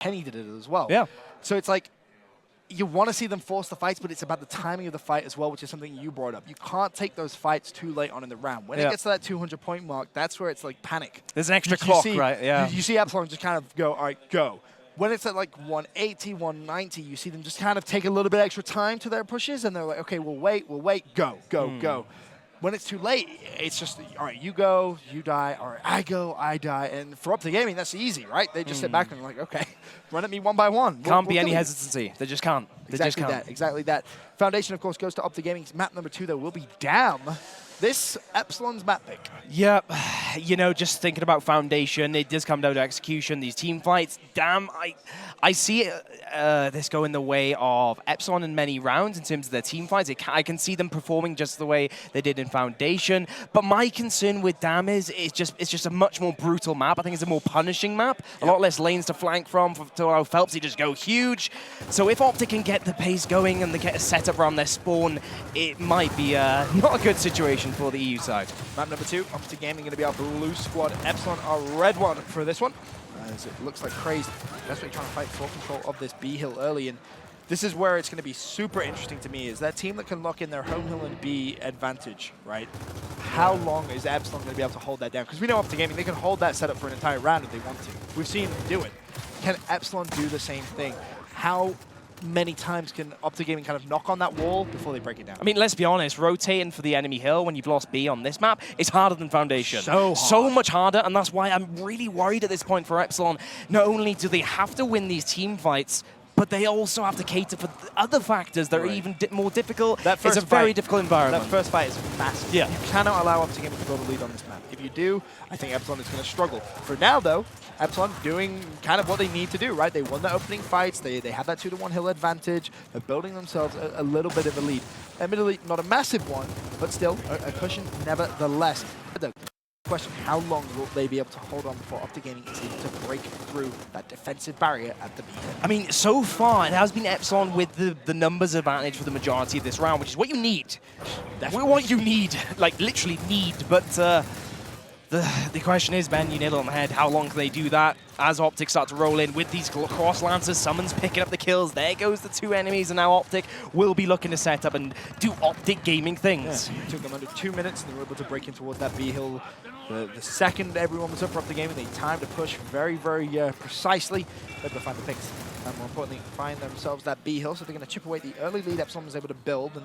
Kenny did it as well. Yeah. So it's like, you want to see them force the fights, but it's about the timing of the fight as well, which is something you brought up. You can't take those fights too late on in the round. When it gets to that 200-point mark, that's where it's like panic. There's an extra clock, right? Yeah. You see EPSILON just kind of go, all right, go. When it's at like 180, 190, you see them just kind of take a little bit extra time to their pushes, and they're like, okay, we'll wait, go, go. When it's too late, it's just, all right, you go, you die, all right, I go, I die. And for OPTIC Gaming, that's easy, right? They just sit back and are like, okay, run at me one by one. Can't be any hesitancy. They just can't. Exactly that. Foundation, of course, goes to OPTIC Gaming's map number 2, though, will be Dam. This EPSILON's map pick. Yep. You know, just thinking about Foundation, it does come down to execution. These team fights, Dam, I see this going the way of EPSILON in many rounds in terms of their team fights. I can see them performing just the way they did in Foundation. But my concern with Dam is it's just a much more brutal map. I think it's a more punishing map. A lot less lanes to flank from to allow Phelpsy just go huge. So if OPTIC can get the pace going and they get a setup around their spawn, it might be not a good situation for the EU side. Map number 2, OPTIC Gaming going to be our blue squad. EPSILON, our red one for this one. As it looks like crazy. Desperately trying to fight for control of this B hill early, and this is where it's going to be super interesting to me, is that team that can lock in their home hill and B advantage, right? How long is EPSILON going to be able to hold that down? Because we know OPTIC Gaming, they can hold that setup for an entire round if they want to. We've seen them do it. Can EPSILON do the same thing? How many times can OPTIC Gaming kind of knock on that wall before they break it down? I mean, let's be honest, rotating for the enemy hill when you've lost B on this map is harder than Foundation. So hard. So much harder, and that's why I'm really worried at this point for EPSILON. Not only do they have to win these team fights, but they also have to cater for other factors that are even more difficult. It's a very difficult environment. That first fight is massive. Yeah. You cannot allow OPTIC Gaming to build a lead on this map. If you do, I think EPSILON is going to struggle. For now, though, EPSILON doing kind of what they need to do, right? They won the opening fights. They have that 2-to-1 hill advantage. They're building themselves a little bit of a lead. Admittedly, not a massive one, but still a cushion nevertheless. The question, how long will they be able to hold on before OPTIC Gaming is able to break through that defensive barrier at the beginning? I mean, so far, it has been EPSILON with the numbers advantage for the majority of this round, which is what you need. Definitely. What you need, like literally need, but the question is, Ben, you nailed it on the head, how long can they do that? As OPTIC start to roll in with these cross lancers, Summons picking up the kills, there goes the 2 enemies, and now OPTIC will be looking to set up and do OPTIC Gaming things. Yeah, it took them under 2 minutes, and they were able to break in towards that B hill. The second everyone was up for OPTIC Gaming, they timed to push very, very precisely. They're able to find the picks, and more importantly, find themselves that B hill, so they're going to chip away the early lead EPSILON was able to build, and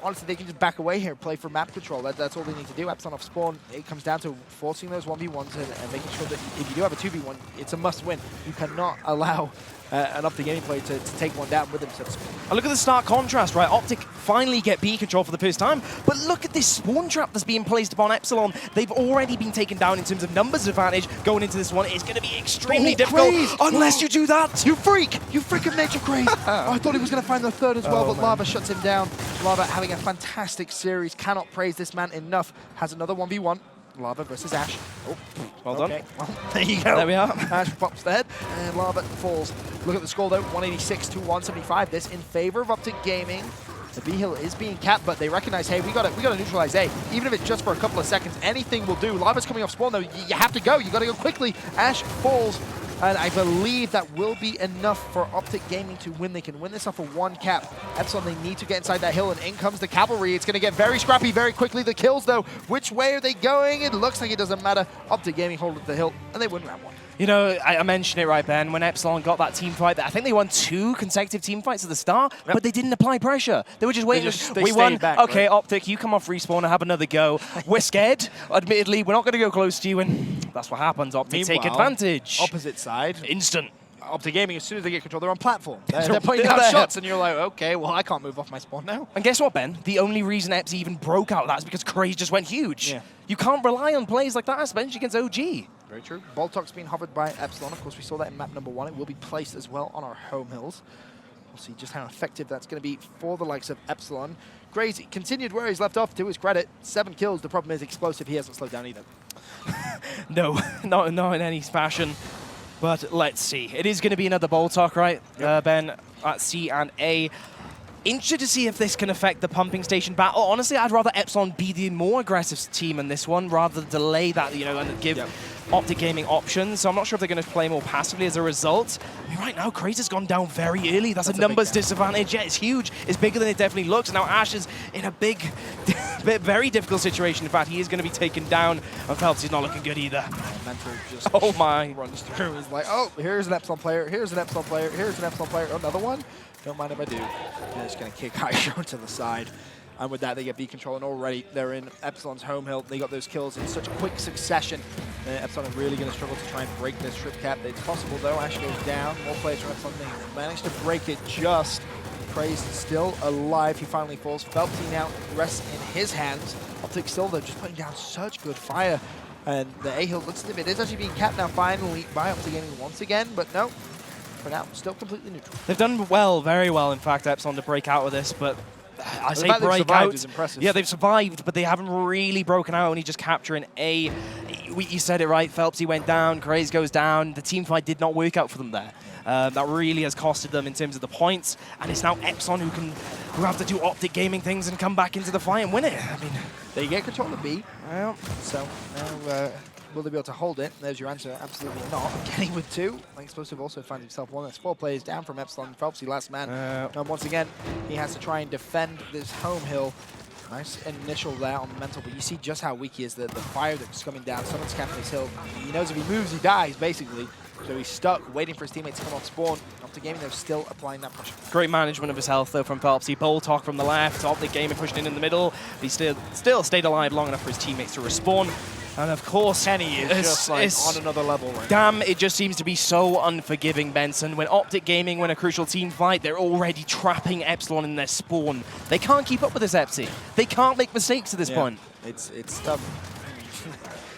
honestly, they can just back away here, play for map control. That's all they need to do. EPSILON off spawn, it comes down to forcing those 1v1s and making sure that if you do have a 2v1, it's a must-win. You cannot allow an OPTIC Gaming player to take one down with him, so to speak. And look at the stark contrast, right? OPTIC finally get B control for the first time, but look at this spawn trap that's being placed upon EPSILON. They've already been taken down in terms of numbers advantage going into this one. It's going to be extremely difficult unless you do that. You freak! You freaking nature craze! I thought he was going to find the third as well, but Lava shuts him down. Lava having a fantastic series, cannot praise this man enough. Has another 1v1. Lava versus Ash. Oh, well done. Okay, well, there you go. There we are. Ash pops the head, and Lava falls. Look at the score though, 186 to 175. This in favor of OPTIC Gaming. The B hill is being capped, but they recognize, hey, we gotta neutralize A. Even if it's just for a couple of seconds, anything will do. Lava's coming off spawn though. You have to go. You gotta go quickly. Ash falls. And I believe that will be enough for OPTIC Gaming to win. They can win this off of 1 cap. EPSILON, they need to get inside that hill, and in comes the cavalry. It's going to get very scrappy very quickly. The kills, though, which way are they going? It looks like it doesn't matter. OPTIC Gaming hold the hill, and they win round 1. You know, I mentioned it right, Ben, when EPSILON got that team fight, I think they won 2 consecutive team fights at the start, but they didn't apply pressure. They were just waiting. We won. Back, okay, right? OPTIC, you come off respawn and have another go. We're scared, admittedly. We're not going to go close to you, and that's what happens. OPTIC take advantage. Opposite side. Instant. OPTIC Gaming, as soon as they get control, they're on platform. They're putting out shots, and you're like, okay, well, I can't move off my spawn now. And guess what, Ben? The only reason EPS even broke out of that is because Craze just went huge. Yeah. You can't rely on plays like that, especially against OG. Very true. Boltok's being hovered by EPSILON. Of course, we saw that in map number 1. It will be placed as well on our home hills. We'll see just how effective that's going to be for the likes of EPSILON. Graze continued where he's left off, to his credit. 7 kills. The problem is explosive. He hasn't slowed down either. No, not in any fashion. But let's see. It is going to be another Boltok, right, yep. Ben, at C and A. Interested to see if this can affect the pumping station battle. Honestly, I'd rather EPSILON be the more aggressive team in this one, rather than delay that, you know, and give OPTIC Gaming options, so I'm not sure if they're going to play more passively as a result. I mean, right now, Craze has gone down very early. That's a numbers disadvantage. Yeah, it's huge. It's bigger than it definitely looks. And now Ash is in a big, very difficult situation. In fact, he is going to be taken down, and Phelps is not looking good either. Mental just oh my. runs through. He's like, oh, here's an EPSILON player, here's an EPSILON player, here's an EPSILON player, another one. Don't mind if I do. They're just going to kick Aisho to the side. And with that, they get B control, and already they're in EPSILON's home hill. They got those kills in such quick succession. EPSILON are really going to struggle to try and break this trip cap. It's possible, though. Ash goes down. More players from EPSILON. They managed to break it just. Craze still alive. He finally falls. Phelpsy now rests in his hands. OPTIC still, though, just putting down such good fire. And the A hill looks as if it is actually being capped now finally by OPTIC Gaming once again. But no, for now, still completely neutral. They've done well, very well, in fact, EPSILON to break out of this, but I say break out. Is impressive. Yeah, they've survived, but they haven't really broken out, only just capturing A. You said it right, Phelpsy went down, Craze goes down. The team fight did not work out for them there. That really has costed them in terms of the points, and it's now EPSILON who have to do OPTIC Gaming things and come back into the fight and win it. I mean, they get control of B. Well, so now will they be able to hold it? There's your answer. Absolutely not. Getting with 2. Explosive also finds himself one. That's 4 players down from EPSILON. Phelpsy last man. And once again, he has to try and defend this home hill. Nice initial there on the mental, but you see just how weak he is. The fire that's coming down. Someone's capping his hill. He knows if he moves, he dies, basically. So he's stuck, waiting for his teammates to come on spawn. OPTIC Gaming, they're still applying that pressure. Great management of his health, though, from Phelpsy. Boltok from the left, OPTIC Gaming pushing in the middle. He still stayed alive long enough for his teammates to respawn. And of course, Kenny is just like on another level right damn, now. It just seems to be so unforgiving, Benson. When OPTIC Gaming win a crucial team fight, they're already trapping EPSILON in their spawn. They can't keep up with this EPSI. They can't make mistakes at this point. It's tough.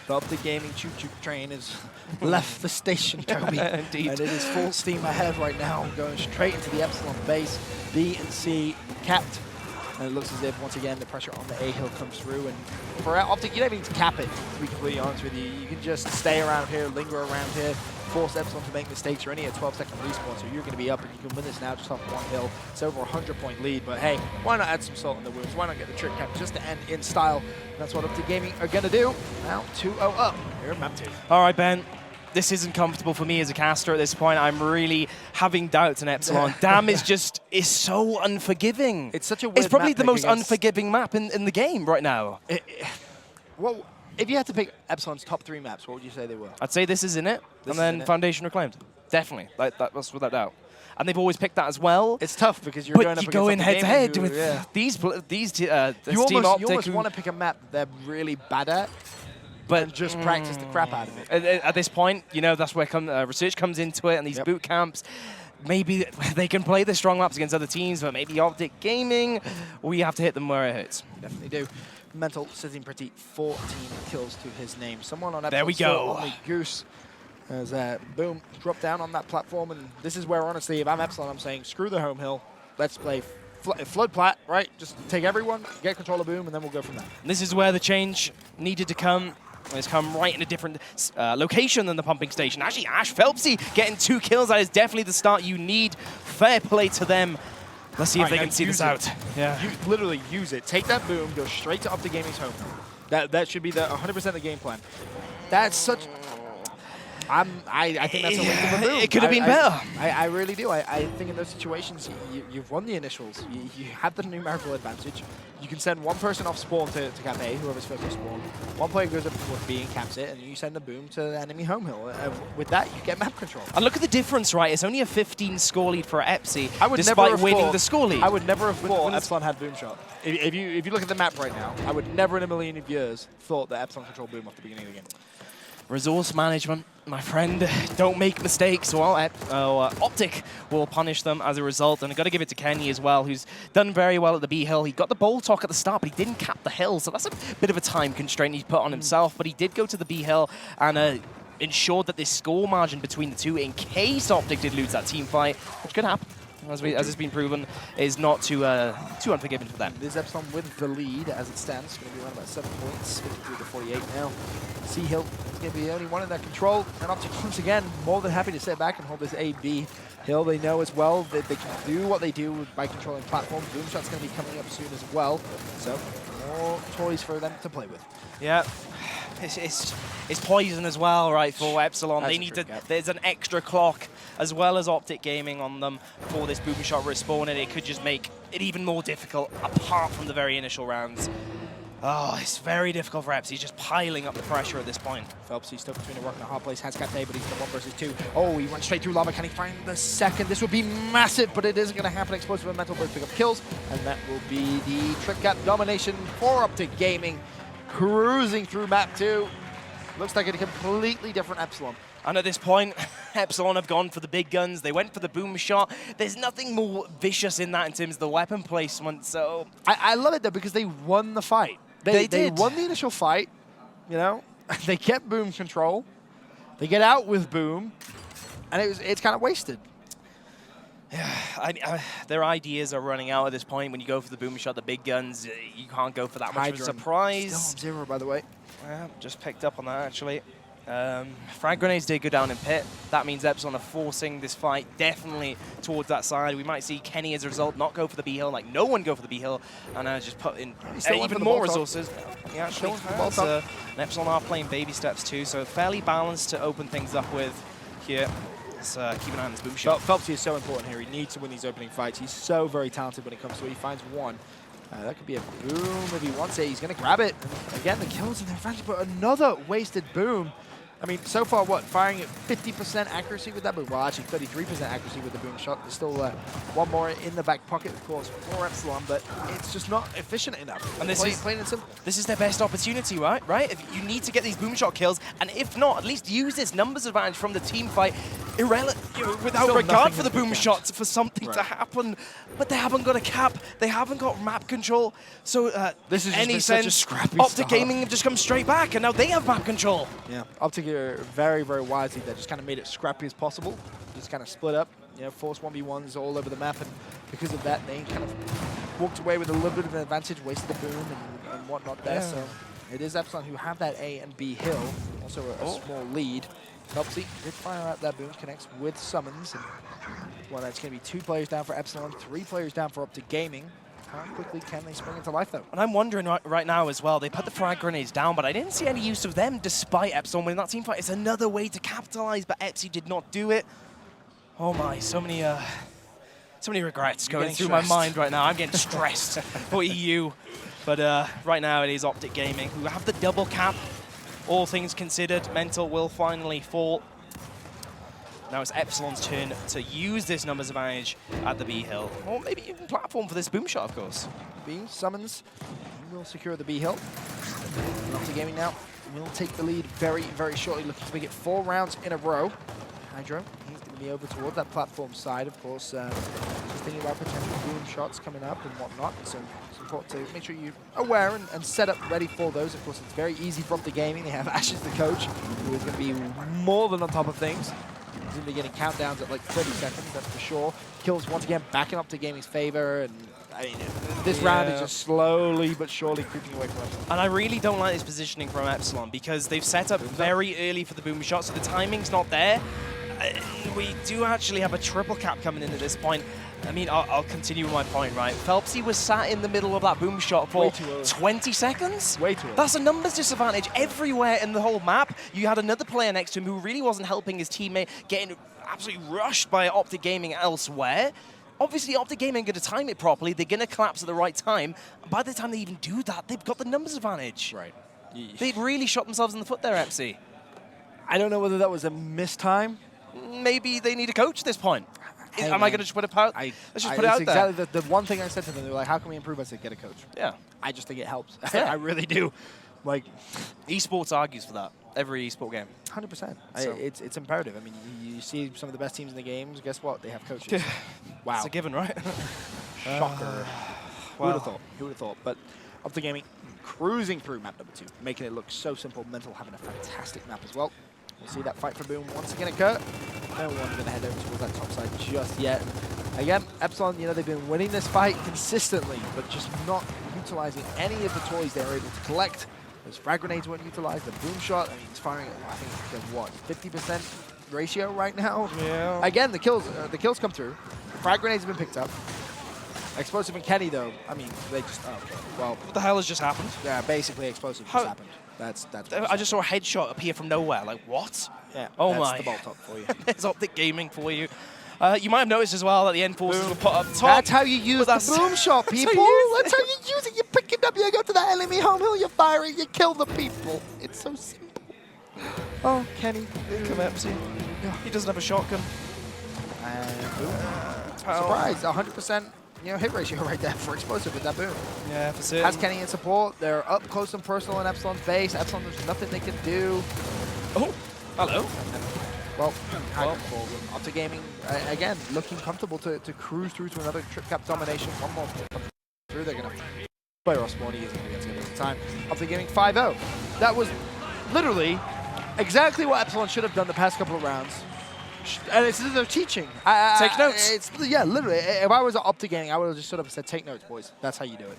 The OPTIC Gaming choo-choo train has left the station, Toby. Indeed. And it is full steam ahead right now, going straight into the EPSILON base. B and C capped. And it looks as if, once again, the pressure on the A hill comes through. And for OPTIC, you don't need to cap it, to be completely honest with you. You can just stay around here, linger around here, force EPSILON to make mistakes. You're only at 12-second respawn, so you're going to be up, and you can win this now just off one hill. It's over a 100-point lead, but hey, why not add some salt in the wounds? Why not get the trick cap just to end in style? And that's what OPTIC Gaming are going to do. Now 2-0 up here at map 2. All right, Ben. This isn't comfortable for me as a caster at this point. I'm really having doubts in EPSILON. Damn is so unforgiving. It's such a weird It's probably map the most unforgiving map in the game right now. Well, if you had to pick EPSILON's top 3 maps, what would you say they were? I'd say this is in it, and then Foundation Reclaimed. Definitely. That's without doubt. And they've always picked that as well. It's tough because you're going up against head-to-head with these team OPTIC. You almost want to pick a map they're really bad at, but just practice the crap out of it. At this point, you know, that's where research comes into it, and these boot camps. Maybe they can play the strong maps against other teams, but maybe OPTIC Gaming, we have to hit them where it hurts. Definitely do. Mental sitting pretty, 14 kills to his name. Someone on there we go. Only Goose. As boom, drop down on that platform, and this is where, honestly, if I'm EPSILON, I'm saying screw the home hill. Let's play flood plat, right? Just take everyone, get control of boom, and then we'll go from there. And this is where the change needed to come. It's come right in a different location than the pumping station. Actually, Ash Phelpsy getting 2 kills. That is definitely the start you need. Fair play to them. Let's see if they can see this out. Yeah. You literally use it. Take that boom, go straight to OPTIC Gaming's home. That should be the 100% the game plan. That's such... I think that's a waste of a boom. It could have been better. I really do. I think in those situations, you've won the initials. You have the numerical advantage. You can send one person off spawn to cap A, whoever's first to spawn. One player goes up with B and caps it, and you send the boom to the enemy home hill. With that, you get map control. And look at the difference, right? It's only a 15 score lead for EPSI, despite winning the score lead. I would never have thought EPSILON had boom shot. If you look at the map right now, I would never in a million of years thought that EPSILON controlled boom off the beginning of the game. Resource management, my friend. Don't make mistakes. Well, OPTIC will punish them as a result. And I've got to give it to Kenny as well, who's done very well at the B hill. He got the Boltok at the start, but he didn't cap the hill. So that's a bit of a time constraint he's put on himself. But he did go to the B hill and ensured that this score margin between the two, in case OPTIC did lose that team fight, which could happen, as it's been proven, is not too unforgiving for them. This EPSILON with the lead as it stands. It's going to be around about 7 points, 53 to 48 now. C hill is going to be the only one in their control. And OPTIC once again, more than happy to sit back and hold this A-B hill. They know as well that they can do what they do by controlling platforms. Boom shot's going to be coming up soon as well. So more toys for them to play with. Yeah. it's poison as well, right, for EPSILON. That's They a need trick to. gap. There's an extra clock as well as OPTIC Gaming on them for this boom shot respawn, and it could just make it even more difficult apart from the very initial rounds. Oh, it's very difficult for Eps. He's just piling up the pressure at this point. Phelps, he's stuck between a rock and a hard place. Has capped A, but he's the 1 versus 2. Oh, he went straight through lava. Can he find the second? This would be massive, but it isn't going to happen. Explosive and Mental both pick up kills, and that will be the trick gap domination for OPTIC Gaming, cruising through map 2. Looks like a completely different EPSILON. And at this point, EPSILON have gone for the big guns. They went for the boom shot. There's nothing more vicious in that in terms of the weapon placement, so... I love it, though, because they won the fight. They did. won the initial fight, you know? They kept boom control. They get out with boom, and it's kind of wasted. Yeah, their ideas are running out at this point. When you go for the boom shot, the big guns, you can't go for that much of a surprise. Still on 0, by the way. Yeah, just picked up on that, actually. Frag grenades did go down in pit. That means EPSILON are forcing this fight definitely towards that side. We might see Kenny as a result not go for the B hill, like no one go for the B hill, and just put in even more resources. He actually has, and EPSILON are playing baby steps too, so fairly balanced to open things up with here. Let's keep an eye on this boom shot. Phelps is so important here. He needs to win these opening fights. He's so very talented when it comes to it. He finds one. That could be a boom if he wants it. He's going to grab it. And again, the kills in their advantage, but another wasted boom. I mean, so far, what, firing at 50% accuracy with that boom? Well, actually, 33% accuracy with the boom shot. There's still one more in the back pocket, of course, for EPSILON, but it's just not efficient enough. And this is plain and simple. This is their best opportunity, right? If you need to get these boom shot kills, and if not, at least use this numbers advantage from the team fight, without Still regard for the nothing boom shots, for something to happen. But they haven't got a cap. They haven't got map control. So this is any such a sense, scrappy OPTIC start. Gaming have just come straight back, and now they have map control. Yeah, OPTIC are very, very wisely. They just kind of made it scrappy as possible. Just kind of split up, force 1v1s all over the map, and because of that, they kind of walked away with a little bit of an advantage, wasted the boom and whatnot there. So it is EPSILON who have that A and B hill, also a small lead. Phelpsy did fire out that boom, connects with summons. And, well, that's going to be 2 players down for EPSILON, 3 players down for OPTIC Gaming. How quickly can they spring into life, though? And I'm wondering right now as well, they put the frag grenades down, but I didn't see any use of them despite EPSILON winning that team fight. It's another way to capitalize, but Epsi did not do it. Oh my, so many regrets going through my mind right now. I'm getting stressed for EU. But right now it is OPTIC Gaming who have the double cap. All things considered, Mental will finally fall. Now it's EPSILON's turn to use this numbers advantage at the B hill. Or maybe even platform for this boom shot, of course. B summons will secure the B hill. OPTIC Gaming now will take the lead very, very shortly, looking to make it 4 rounds in a row. Hydro, he's going to be over toward that platform side, of course. Just thinking about potential boom shots coming up and whatnot. So it's important to make sure you're aware and set up ready for those. Of course, it's very easy for OPTIC Gaming. They have Ashes, the coach, who is going to be more than on top of things. He's going to be getting countdowns at like 30 seconds, that's for sure. Kills once again back in OPTIC Gaming's favor. And I mean, this round is just slowly but surely creeping away from EPSILON. And I really don't like this positioning from EPSILON because they've set up very early for the boom shot, so the timing's not there. We do actually have a triple cap coming in at this point. I mean, I'll continue with my point, right? Phelpsy was sat in the middle of that boom shot for 20 seconds. Way too early. That's a numbers disadvantage everywhere in the whole map. You had another player next to him who really wasn't helping his teammate, getting absolutely rushed by OPTIC Gaming elsewhere. Obviously, OPTIC Gaming are going to time it properly. They're going to collapse at the right time. And by the time they even do that, they've got the numbers advantage. Right. They've really shot themselves in the foot there, Epsi. I don't know whether that was a missed time. Maybe they need a coach at this point. Hey, Am I going to just put it out? Let's just put it out exactly there. The one thing I said to them, they were like, how can we improve? I said, get a coach. Yeah. I just think it helps. Yeah. I really do. Like, eSports argues for that. Every esport game. 100%. So. It's imperative. I mean, you see some of the best teams in the games. Guess what? They have coaches. Wow. It's a given, right? Shocker. Who would have thought? Who would have thought? But OPTIC Gaming cruising through map number 2, making it look so simple. Mental having a fantastic map as well. We'll see that fight for boom once again occur. No one's going to head over towards that top side just yet. Again, EPSILON, they've been winning this fight consistently, but just not utilizing any of the toys they were able to collect. Those frag grenades weren't utilized. The boom shot, I mean, it's firing at, I think, what, 50% ratio right now? Yeah. Again, the kills come through. Frag grenades have been picked up. Explosive and Kenny, though, I mean, they just, well. What the hell has just happened? Yeah, basically Explosive just happened. That's I just saw a headshot appear from nowhere. Like, what? yeah. Oh that's my. the bolt top for you. There's OPTIC Gaming for you. You might have noticed as well that the end forces were put up top. That's how you use the boom shot, people. That's how you use it. You pick it up, you go to the enemy home hill, you fire it, you kill the people. It's so simple. Oh, Kenny. Come up, see. He doesn't have a shotgun. And boom. Surprise, 100% hit ratio right there for explosive with that boom. Yeah, for certain. Has Kenny in support. They're up close and personal in Epsilon's base. Epsilon, there's nothing they can do. Oh, hello. Well, OPTIC Gaming, again, looking comfortable to cruise through to another trip cap domination. One more through, they're going to play off spawn. He isn't going to get to it at the time. OPTIC Gaming 5-0. That was literally exactly what Epsilon should have done the past couple of rounds. And it's their teaching. Take notes. Yeah, literally. If I was at OPTIC Gaming, I would have just sort of said, take notes, boys. That's how you do it.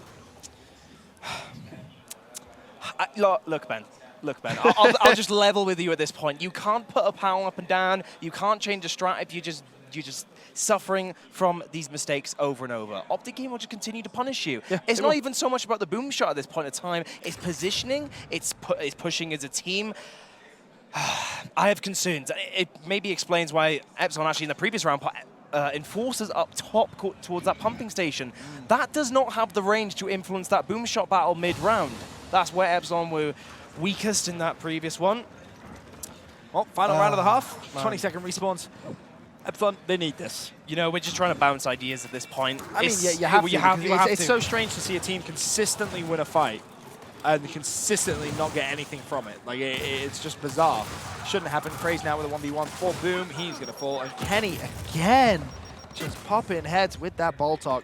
Look, Ben. Look, Ben, I'll just level with you at this point. You can't put a power up and down. You can't change a strat if you're just suffering from these mistakes over and over. OPTIC Gaming will just continue to punish you. Yeah, it's not even so much about the boom shot at this point in time. It's positioning. It's pushing as a team. I have concerns. It maybe explains why Epsilon actually in the previous round put enforcers up top towards that pumping station. That does not have the range to influence that boom shot battle mid-round. That's where Epsilon were weakest in that previous one. Well, final round of the half. Man. 20-second respawns. Epsilon, they need this. You know, we're just trying to bounce ideas at this point. I mean, yeah, you have to. It's so strange to see a team consistently win a fight and consistently not get anything from it. Like, it's just bizarre. Shouldn't happen. Craze now with a 1v1 for Boom. He's going to fall. And Kenny, again, just popping heads with that ball talk.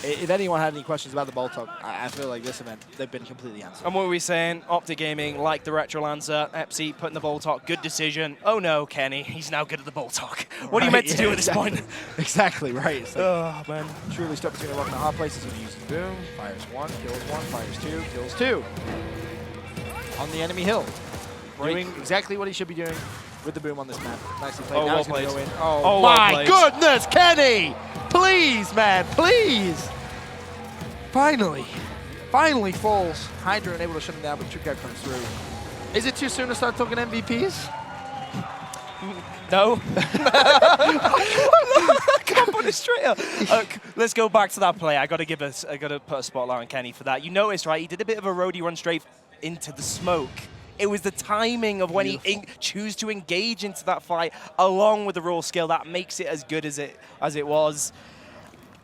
If anyone had any questions about the ball talk, I feel like this event, they've been completely answered. And what were we saying? OPTIC Gaming, like the Retro Lancer, Epsi putting the ball talk, good decision. Oh no, Kenny, he's now good at the ball talk. What are you meant to do at this point? Exactly, right. It's like, oh, man. Truly stuck between a rock and a hard place. He's going to use the boom. Fires one, fires two, kills two. On the enemy hill. Doing exactly what he should be doing with the boom on this map. Nicely played. Oh, now well he's going to go played. in. Oh, Oh, my well goodness, Kenny! Please, man, please! Finally. Finally falls. Hydra unable to shut him down, but Trickout comes through. Is it too soon to start talking MVPs? No. Come on, put it straight up. Let's go back to that play. I got to put a spotlight on Kenny for that. You noticed, right? He did a bit of a roadie run straight into the smoke. It was the timing of when he chose to engage into that fight, along with the raw skill, that makes it as good as it was.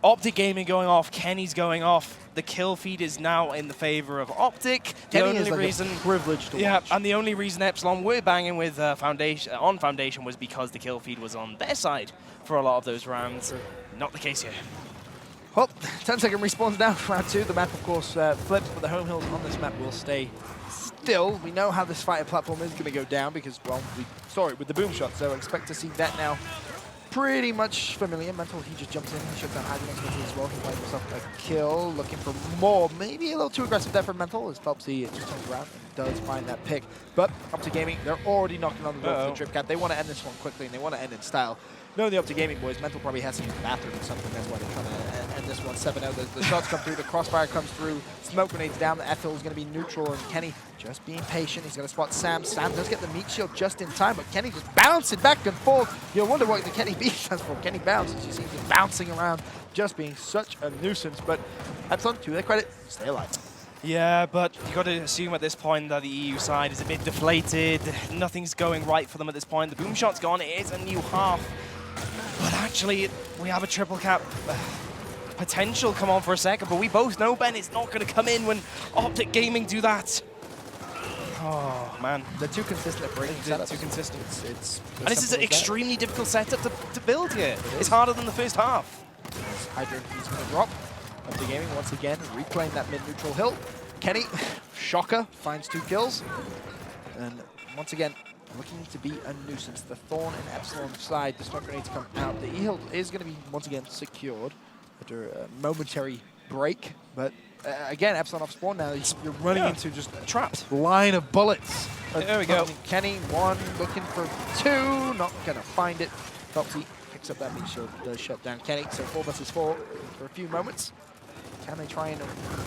OPTIC Gaming going off, Kenny's going off. The kill feed is now in the favor of OPTIC. Kenny is like a privilege to watch. And the only reason Epsilon were banging with Foundation was because the kill feed was on their side for a lot of those rounds. Sure. Not the case here. Well, 10-second respawns now for round two. The map, of course, flips, but the home hills on this map will stay still. We know how this fighting platform is going to go down because, well, we saw it with the boom shot, so expect to see that now. Pretty much familiar. Mental, he just jumps in, he shuts down Hydra next as well. He finds himself a kill, looking for more. Maybe a little too aggressive there for Mental, as Phelpsy just turns around and does find that pick. But OPTIC Gaming, they're already knocking on the door for the trip cap. They want to end this one quickly, and they want to end in style. Knowing the OPTIC Gaming boys, Mental probably has to use the bathroom or something. That's why they're trying to end this one 7-0. The shots come through, the crossfire comes through, smoke grenades down, the FL is going to be neutral, and Kenny just being patient. He's going to spot Sam. Sam does get the meat shield just in time, but Kenny just bouncing back and forth. You'll wonder what the Kenny B stands for. Kenny bounces. You see him bouncing around, just being such a nuisance. But Epsilon, to their credit, stay alive. Yeah, but you got to assume at this point that the EU side is a bit deflated. Nothing's going right for them at this point. The boom shot's gone. It is a new half. But actually, we have a triple cap potential come on for a second, but we both know, Ben, it's not going to come in when OPTIC Gaming do that. Oh, man. They're too consistent at breaking setups. Too consistent. And this is an extremely difficult setup to build here. It's harder than the first half. Hydra, he's going to drop. OPTIC Gaming, once again, reclaim that mid-neutral hill. Kenny, shocker, finds 2 kills. And once again, looking to be a nuisance. The Thorn and Epsilon side, the smoke grenades come out. The E-hill is going to be, once again, secured after a momentary break. But again, Epsilon off spawn now. You're running into just a trapped line of bullets. There we go. Kenny, 1, looking for 2, not going to find it. Phelpsy picks up that meat shield, does shut down Kenny. So 4 versus 4 for a few moments. Can they try and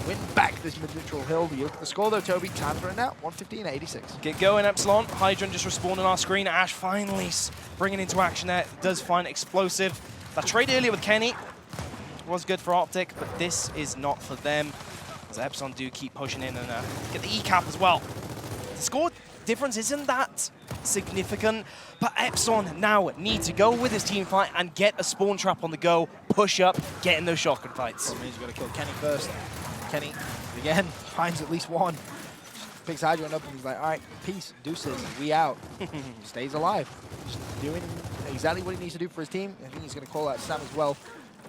win back this mid-neutral hill? You look at the score though, Toby. Time's running out, 115-86. Get going, Epsilon. Hydrant just respawned on our screen. Ash finally bringing into action there. Does find explosive. That trade earlier with Kenny was good for OPTIC, but this is not for them. As Epsilon do keep pushing in and get the E-cap as well. The score difference isn't that significant, but Epsilon now need to go with his team fight and get a spawn trap on the go, push up, get in those shotgun fights. Well, he's got to kill Kenny first. Kenny, again, finds at least one. Picks Hydrant up and he's like, all right, peace, deuces, we out. Stays alive. Just doing exactly what he needs to do for his team. I think he's going to call out Sam as well,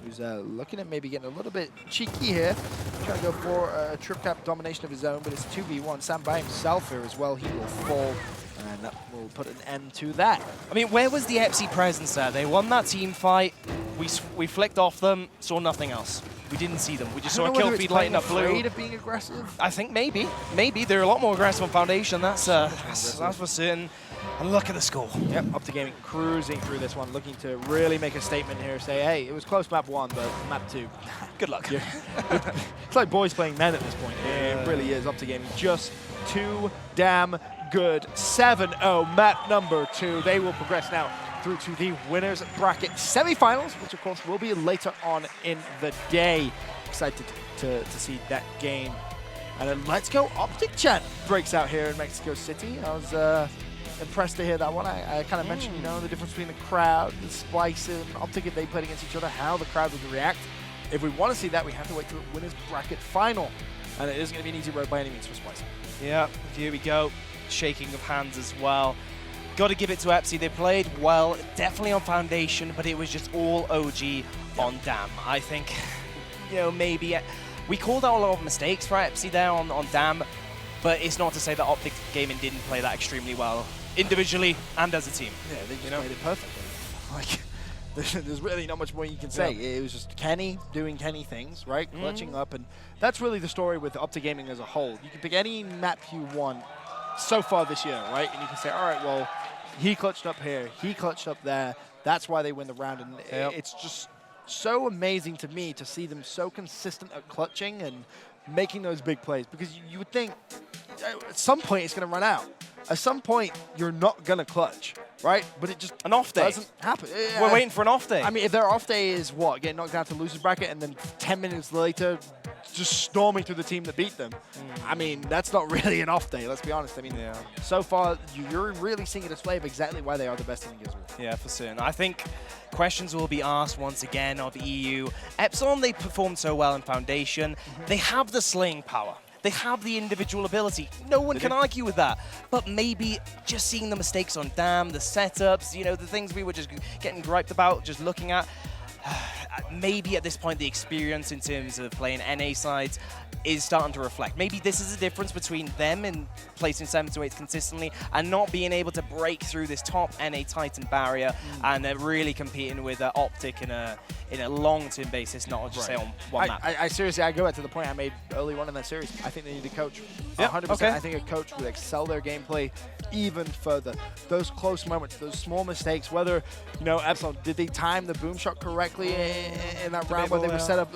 who's looking at maybe getting a little bit cheeky here. Trying to go for a trip cap domination of his own, but it's a 2v1. Sam by himself here as well. He will fall, and that will put an end to that. I mean, where was the EPSI presence there? They won that team fight. We flicked off them, saw nothing else. We didn't see them. We just saw a kill feed lighting up blue. Afraid of being aggressive? I think maybe. They're a lot more aggressive on Foundation. That's for certain. And look at the score. Yep, OPTIC Gaming cruising through this one, looking to really make a statement here. Say, hey, it was close map 1, but map 2. Good luck. Yeah. It's like boys playing men at this point. It really is. OPTIC Gaming just too damn good. 7-0 map number 2. They will progress now through to the winners bracket semifinals, which of course will be later on in the day. Excited to see that game. And then let's go OPTIC chat breaks out here in Mexico City. I was impressed to hear that one. I kind of mentioned, you know, the difference between the crowd, the splicing, OPTIC if they played against each other, how the crowd would react. If we want to see that, we have to wait till the winners bracket final. And it isn't going to be an easy road by any means for splicing. Yeah, here we go. Shaking of hands as well. Got to give it to EPSI. They played well, definitely on Foundation, but it was just all OG on DAM. I think, you know, maybe we called out a lot of mistakes for EPSI there on DAM, but it's not to say that OPTIC Gaming didn't play that extremely well, individually and as a team. Yeah, they just played it perfectly. Like, there's really not much more you can say. Yeah. It was just Kenny doing Kenny things, right? Clutching up, and that's really the story with OPTIC Gaming as a whole. You can pick any map you want so far this year, right? And you can say, all right, well, he clutched up here, he clutched up there. That's why they win the round. And it's just so amazing to me to see them so consistent at clutching and making those big plays. Because you would think at some point it's going to run out. At some point, you're not going to clutch, right? But it just an off day doesn't happen. We're waiting for an off day. I mean, if their off day is what? Getting knocked down to losers bracket and then 10 minutes later just storming through the team that beat them. I mean, that's not really an off day, let's be honest. I mean, so far, you're really seeing a display of exactly why they are the best in the Gizmo. Yeah, for certain. I think questions will be asked once again of EU. Epsilon, they performed so well in Foundation. They have the slaying power. They have the individual ability. No one can argue with that. But maybe just seeing the mistakes on DAM, the setups, you know, the things we were just getting griped about, just looking at, maybe at this point the experience in terms of playing NA sides is starting to reflect. Maybe this is the difference between them in placing 7 to 8 consistently and not being able to break through this top NA Titan barrier and really competing with OPTIC in a long-term basis, not just say on one map. I seriously, I go back to the point I made early on in that series. I think they need a coach. 100%. Okay. I think a coach would excel their gameplay even further. Those close moments, those small mistakes, whether, you know, Epsilon, did they time the boom shot correctly in that round where they were set up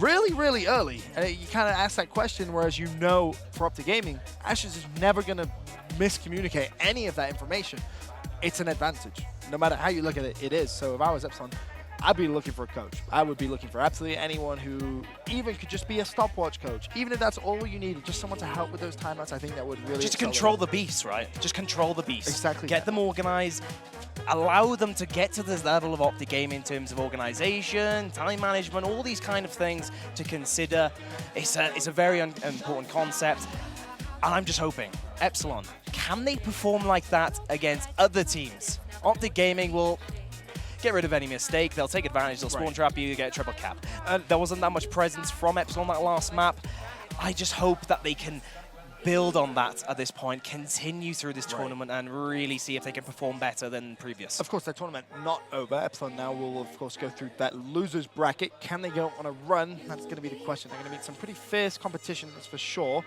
really, really early? And you kind of ask that question, whereas you know for OPTIC Gaming, Ashes is never going to miscommunicate any of that information. It's an advantage. No matter how you look at it, it is. So if I was Epsilon, I'd be looking for a coach. I would be looking for absolutely anyone who even could just be a stopwatch coach. Even if that's all you need, just someone to help with those timeouts, I think that would really just to control the beast, right? Just control the beast. Exactly. Get them organized. Allow them to get to this level of OPTIC Gaming in terms of organization, time management, all these kind of things to consider. It's a very important concept. And I'm just hoping, Epsilon, can they perform like that against other teams? OPTIC Gaming will get rid of any mistake, they'll take advantage, they'll spawn trap you, get a triple cap. There wasn't that much presence from Epsilon that last map. I just hope that they can build on that at this point, continue through this tournament and really see if they can perform better than previous. Of course, that tournament not over. Epsilon now will, of course, go through that losers bracket. Can they go on a run? That's going to be the question. They're going to meet some pretty fierce competition, that's for sure.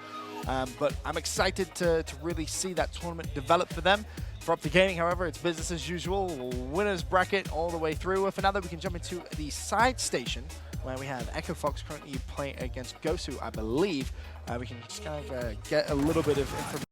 But I'm excited to really see that tournament develop for them. For OPTIC Gaming, however, it's business as usual. Winners bracket all the way through. For now, that we can jump into the side station, where we have Echo Fox currently playing against Gosu, I believe. We can just kind of get a little bit of information.